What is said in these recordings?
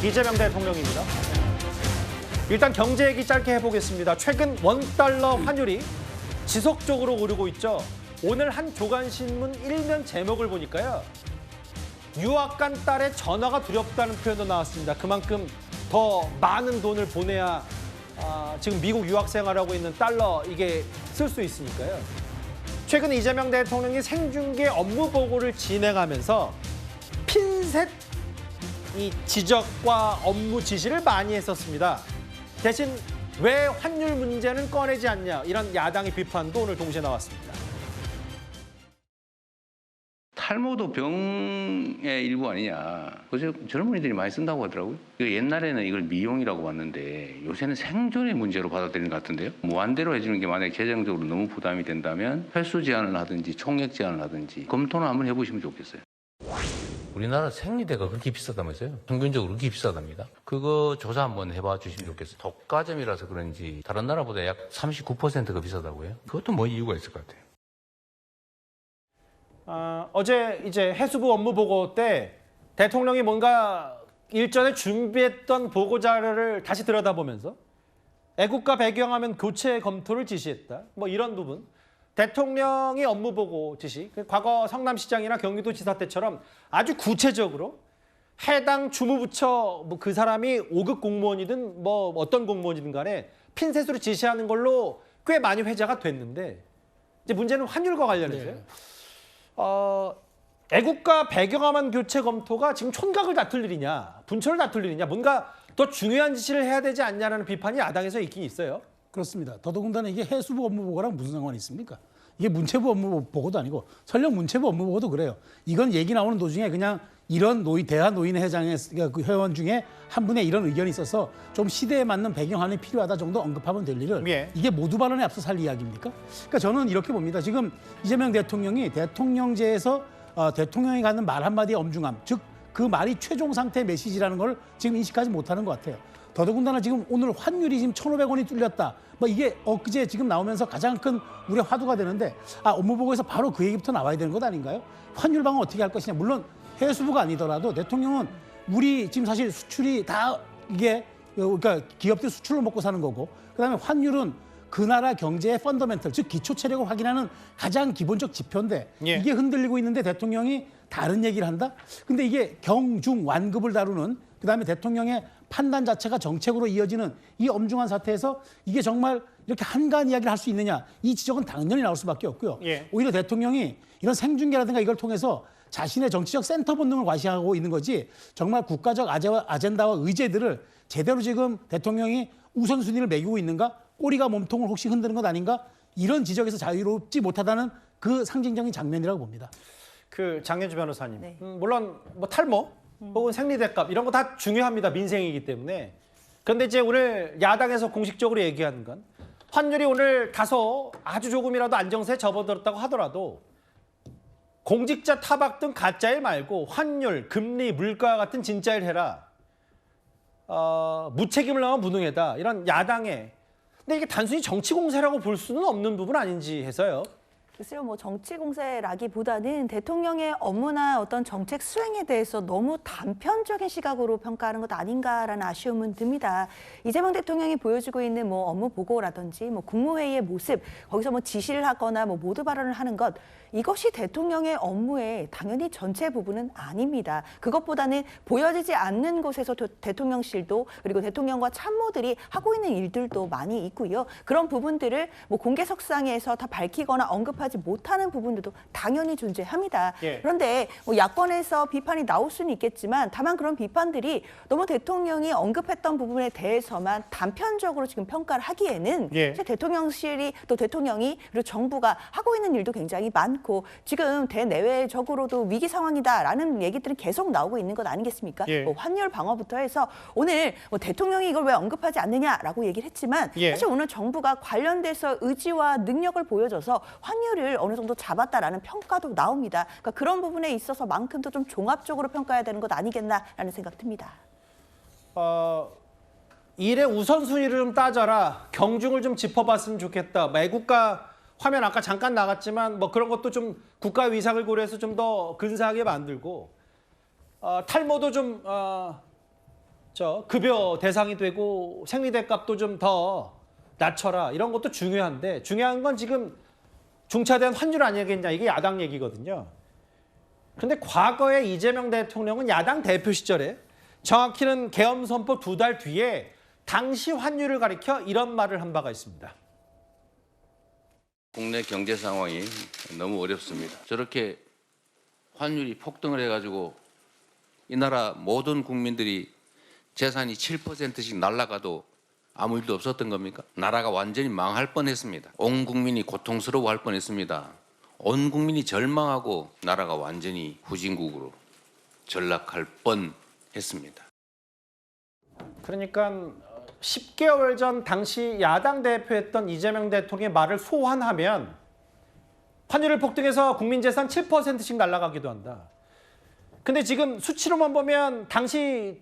이재명 대통령입니다. 일단 경제 얘기 짧게 해보겠습니다. 최근 원달러 환율이 지속적으로 오르고 있죠. 오늘 한 조간신문 일면 제목을 보니까요. 유학 간 딸의 전화가 두렵다는 표현도 나왔습니다. 그만큼 더 많은 돈을 보내야 지금 미국 유학 생활하고 있는 달러 이게 쓸 수 있으니까요. 최근 이재명 대통령이 생중계 업무 보고를 진행하면서 핀셋 이 지적과 업무 지시를 많이 했었습니다. 대신 왜 환율 문제는 꺼내지 않냐 이런 야당의 비판도 오늘 동시에 나왔습니다. 탈모도 병의 일부 아니냐. 그래서 젊은이들이 많이 쓴다고 하더라고요. 옛날에는 이걸 미용이라고 봤는데 요새는 생존의 문제로 받아들이는 것 같은데요. 무한대로 해주는 게 만약에 재정적으로 너무 부담이 된다면 횟수 제한을 하든지 총액 제한을 하든지 검토는 한번 해보시면 좋겠어요. 우리나라 생리대가 그렇게 비싸다면서요? 평균적으로 그렇게 비싸답니다. 그거 조사 한번 해봐 주시면 좋겠어요. 독과점이라서 그런지 다른 나라보다 약 39%가 비싸다고요? 그것도 뭐 이유가 있을 것 같아요. 어제 이제 해수부 업무 보고 때 대통령이 뭔가 일전에 준비했던 보고 자료를 다시 들여다보면서 애국가 배경화면 교체 검토를 지시했다. 뭐 이런 부분. 대통령이 업무 보고 지시, 과거 성남시장이나 경기도지사 때처럼 아주 구체적으로 해당 주무부처 뭐 그 사람이 5급 공무원이든 뭐 어떤 공무원이든 간에 핀셋으로 지시하는 걸로 꽤 많이 회자가 됐는데 이제 문제는 환율과 관련해서요. 애국가 배경화면 교체 검토가 지금 촌각을 다툴 일이냐, 분초를 다툴 일이냐, 뭔가 더 중요한 지시를 해야 되지 않냐라는 비판이 야당에서 있긴 있어요. 그렇습니다. 더더군다나 이게 해수부 업무 보고랑 무슨 상관이 있습니까? 이게 문체부 업무 보고도 아니고 설령 문체부 업무 보고도 그래요. 이건 얘기 나오는 도중에 그냥 이런 대한노인회장의 그 회원 중에 한 분의 이런 의견이 있어서 좀 시대에 맞는 배경화면이 필요하다 정도 언급하면 될 일을 이게 모두 발언에 앞서 살 이야기입니까? 그러니까 저는 이렇게 봅니다. 지금 이재명 대통령이 대통령제에서 대통령이 갖는 말 한마디의 엄중함, 즉 그 말이 최종 상태 메시지라는 걸 지금 인식하지 못하는 것 같아요. 더더군다나 지금 오늘 환율이 지금 1,500원이 뚫렸다. 뭐 이게 엊그제 지금 나오면서 가장 큰 우려 화두가 되는데 업무보고에서 바로 그 얘기부터 나와야 되는 것 아닌가요? 환율 방어 어떻게 할 것이냐. 물론 해수부가 아니더라도 대통령은 우리 지금 사실 수출이 다 이게 그러니까 기업들 수출로 먹고 사는 거고 그다음에 환율은 그 나라 경제의 펀더멘털 즉 기초 체력을 확인하는 가장 기본적 지표인데 이게 흔들리고 있는데 대통령이 다른 얘기를 한다? 근데 이게 경중 완급을 다루는 그다음에 대통령의 판단 자체가 정책으로 이어지는 이 엄중한 사태에서 이게 정말 이렇게 한가한 이야기를 할 수 있느냐 이 지적은 당연히 나올 수밖에 없고요. 오히려 대통령이 이런 생중계라든가 이걸 통해서 자신의 정치적 센터 본능을 과시하고 있는 거지 정말 국가적 아젠다와 의제들을 제대로 지금 대통령이 우선순위를 매기고 있는가 꼬리가 몸통을 혹시 흔드는 것 아닌가 이런 지적에서 자유롭지 못하다는 그 상징적인 장면이라고 봅니다. 그 장현주 변호사님, 물론 뭐 탈모 혹은 생리대값 이런 거 다 중요합니다. 민생이기 때문에. 그런데 이제 오늘 야당에서 공식적으로 얘기하는 건 환율이 오늘 다소 아주 조금이라도 안정세에 접어들었다고 하더라도 공직자 타박 등 가짜일 말고 환율, 금리, 물가 같은 진짜일 해라. 무책임을 넘어 무능하다. 이런 야당의. 근데 이게 단순히 정치 공세라고 볼 수는 없는 부분 아닌지 해서요. 글쎄요, 뭐 정치 공세라기보다는 대통령의 업무나 어떤 정책 수행에 대해서 너무 단편적인 시각으로 평가하는 것 아닌가라는 아쉬움은 듭니다. 이재명 대통령이 보여주고 있는 뭐 업무 보고라든지 뭐 국무회의의 모습, 거기서 뭐 지시를 하거나 뭐 모두 발언을 하는 것, 이것이 대통령의 업무의 당연히 전체 부분은 아닙니다. 그것보다는 보여지지 않는 곳에서 대통령실도 그리고 대통령과 참모들이 하고 있는 일들도 많이 있고요. 그런 부분들을 뭐 공개석상에서 다 밝히거나 언급하지 못하는 부분들도 당연히 존재합니다. 그런데 뭐 야권에서 비판이 나올 수는 있겠지만 다만 그런 비판들이 너무 대통령이 언급했던 부분에 대해서만 단편적으로 지금 평가를 하기에는 대통령실이 또 대통령이 그리고 정부가 하고 있는 일도 굉장히 많고 지금 대내외적으로도 위기 상황이다라는 얘기들은 계속 나오고 있는 것 아니겠습니까? 뭐 환율 방어부터 해서 오늘 뭐 대통령이 이걸 왜 언급하지 않느냐라고 얘기를 했지만 사실 오늘 정부가 관련돼서 의지와 능력을 보여줘서 환율을 어느 정도 잡았다라는 평가도 나옵니다. 그러니까 그런 부분에 있어서만큼도 좀 종합적으로 평가해야 되는 것 아니겠나라는 생각 듭니다. 일의 우선순위를 좀 따져라. 경중을 좀 짚어봤으면 좋겠다. 애국가 화면 아까 잠깐 나갔지만 뭐 그런 것도 좀 국가 위상을 고려해서 좀 더 근사하게 만들고 탈모도 좀 저 급여 대상이 되고 생리대 값도 좀 더 낮춰라 이런 것도 중요한데 중요한 건 지금 중차대한 환율 아니겠냐 이게 야당 얘기거든요. 그런데 과거에 이재명 대통령은 야당 대표 시절에 정확히는 계엄 선포 2달 뒤에 당시 환율을 가리켜 이런 말을 한 바가 있습니다. 국내 경제 상황이 너무 어렵습니다. 저렇게 환율이 폭등을 해가지고 이 나라 모든 국민들이 재산이 7%씩 날아가도 아무 일도 없었던 겁니까? 나라가 완전히 망할 뻔했습니다. 온 국민이 고통스러워할 뻔했습니다. 온 국민이 절망하고 나라가 완전히 후진국으로 전락할 뻔했습니다. 그러니까 10개월 전 당시 야당 대표였던 이재명 대통령의 말을 소환하면 환율을 폭등해서 국민 재산 7%씩 날아가기도 한다. 근데 지금 수치로만 보면 당시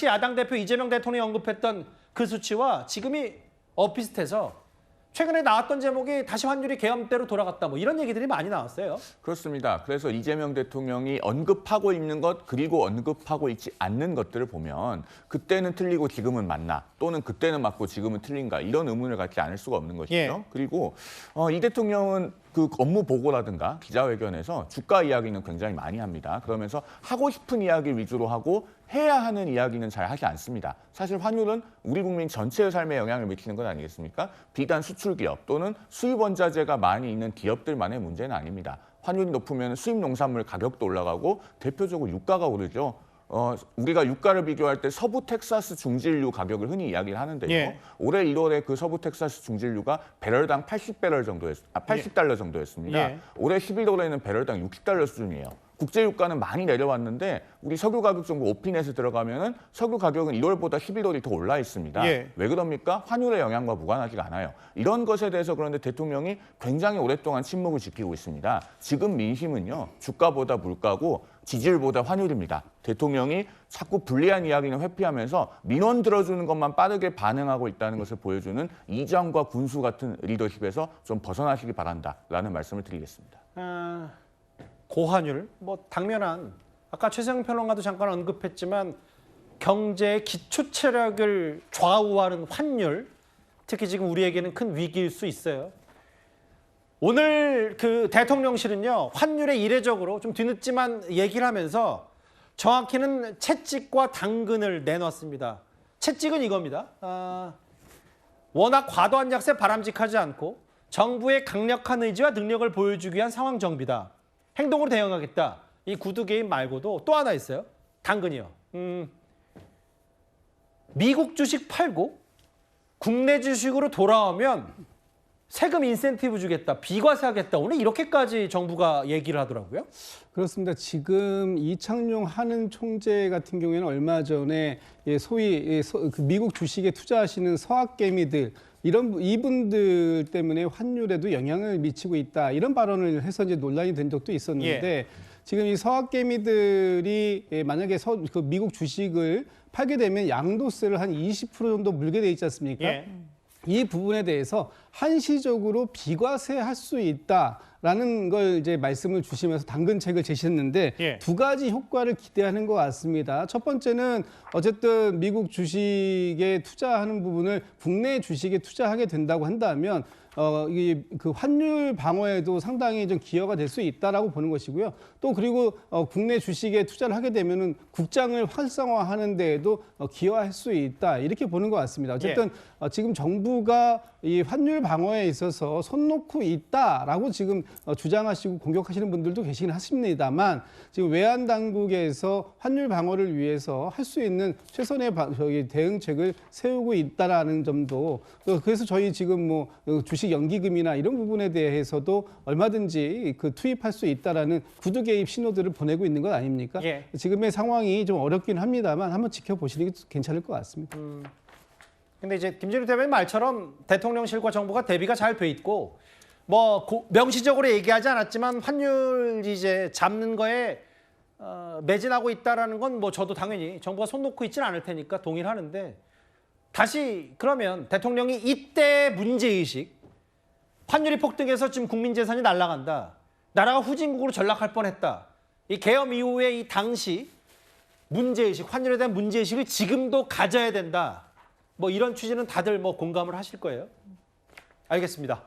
야당 대표 이재명 대통령이 언급했던 그 수치와 지금이 비슷해서 최근에 나왔던 제목이 다시 환율이 계엄대로 돌아갔다 뭐 이런 얘기들이 많이 나왔어요. 그렇습니다. 그래서 이재명 대통령이 언급하고 있는 것 그리고 언급하고 있지 않는 것들을 보면 그때는 틀리고 지금은 맞나 또는 그때는 맞고 지금은 틀린가 이런 의문을 갖지 않을 수가 없는 것이죠. 예. 그리고 이 대통령은 그 업무 보고라든가 기자회견에서 주가 이야기는 굉장히 많이 합니다. 그러면서 하고 싶은 이야기 위주로 하고 해야 하는 이야기는 잘 하지 않습니다. 사실 환율은 우리 국민 전체의 삶에 영향을 미치는 것 아니겠습니까? 비단 수출기업 또는 수입 원자재가 많이 있는 기업들만의 문제는 아닙니다. 환율이 높으면 수입 농산물 가격도 올라가고 대표적으로 유가가 오르죠. 우리가 유가를 비교할 때 서부 텍사스 중진류 가격을 흔히 이야기를 하는데요. 예. 올해 1월에 그 서부 텍사스 중진류가 배럴당 80달러 정도였습니다. 예. 올해 11월에는 배럴당 60달러 수준이에요. 국제 유가는 많이 내려왔는데 우리 석유 가격 정보 오피넷에 들어가면은 석유 가격은 1월보다 11월이 더 올라 있습니다. 예. 왜 그럽니까? 환율의 영향과 무관하지가 않아요. 이런 것에 대해서 그런데 대통령이 굉장히 오랫동안 침묵을 지키고 있습니다. 지금 민심은요. 주가보다 물가고 지지율보다 환율입니다. 대통령이 자꾸 불리한 이야기는 회피하면서 민원 들어주는 것만 빠르게 반응하고 있다는 것을 보여주는 이장과 군수 같은 리더십에서 좀 벗어나시기 바란다라는 말씀을 드리겠습니다. 고환율, 뭐 당면한 아까 최세영 평론가도 잠깐 언급했지만 경제의 기초 체력을 좌우하는 환율, 특히 지금 우리에게는 큰 위기일 수 있어요. 오늘 그 대통령실은요 환율에 이례적으로 좀 뒤늦지만 얘기를 하면서 정확히는 채찍과 당근을 내놨습니다. 채찍은 이겁니다. 워낙 과도한 약세 바람직하지 않고 정부의 강력한 의지와 능력을 보여주기 위한 상황 정비다. 행동으로 대응하겠다. 이 구두 게임 말고도 또 하나 있어요. 당근이요. 미국 주식 팔고 국내 주식으로 돌아오면 세금 인센티브 주겠다. 비과세하겠다. 오늘 이렇게까지 정부가 얘기를 하더라고요. 그렇습니다. 지금 이창용 한은 총재 같은 경우에는 얼마 전에 소위 그 미국 주식에 투자하시는 서학개미들 이분들 때문에 환율에도 영향을 미치고 있다. 이런 발언을 해서 이제 논란이 된 적도 있었는데 지금 이 서학개미들이 만약에 그 미국 주식을 팔게 되면 양도세를 한 20% 정도 물게 돼 있지 않습니까? 예. 이 부분에 대해서 한시적으로 비과세할 수 있다라는 걸 이제 말씀을 주시면서 당근책을 제시했는데 예. 두 가지 효과를 기대하는 것 같습니다. 첫 번째는 어쨌든 미국 주식에 투자하는 부분을 국내 주식에 투자하게 된다고 한다면 이 그 환율 방어에도 상당히 좀 기여가 될 수 있다라고 보는 것이고요. 또 그리고 국내 주식에 투자를 하게 되면은 국장을 활성화하는 데에도 기여할 수 있다 이렇게 보는 것 같습니다. 어쨌든 지금 정부가 이 환율 방어에 있어서 손 놓고 있다라고 지금 주장하시고 공격하시는 분들도 계시긴 하십니다만 지금 외환 당국에서 환율 방어를 위해서 할 수 있는 최선의 대응책을 세우고 있다라는 점도 그래서 저희 지금 뭐 주식 연기금이나 이런 부분에 대해서도 얼마든지 그 투입할 수 있다라는 구두 개입 신호들을 보내고 있는 것 아닙니까? 예. 지금의 상황이 좀 어렵긴 합니다만 한번 지켜보시는 게 괜찮을 것 같습니다. 근데 이제 김진우 대변인 말처럼 대통령실과 정부가 대비가 잘 돼 있고 뭐 명시적으로 얘기하지 않았지만 환율 이제 잡는 거에 매진하고 있다라는 건 뭐 저도 당연히 정부가 손 놓고 있지는 않을 테니까 동의를 하는데 다시 그러면 대통령이 이때 문제의식 환율이 폭등해서 지금 국민 재산이 날아간다. 나라가 후진국으로 전락할 뻔했다. 이 계엄 이후에 이 당시 문제의식, 환율에 대한 문제의식을 지금도 가져야 된다. 뭐 이런 취지는 다들 뭐 공감을 하실 거예요. 알겠습니다.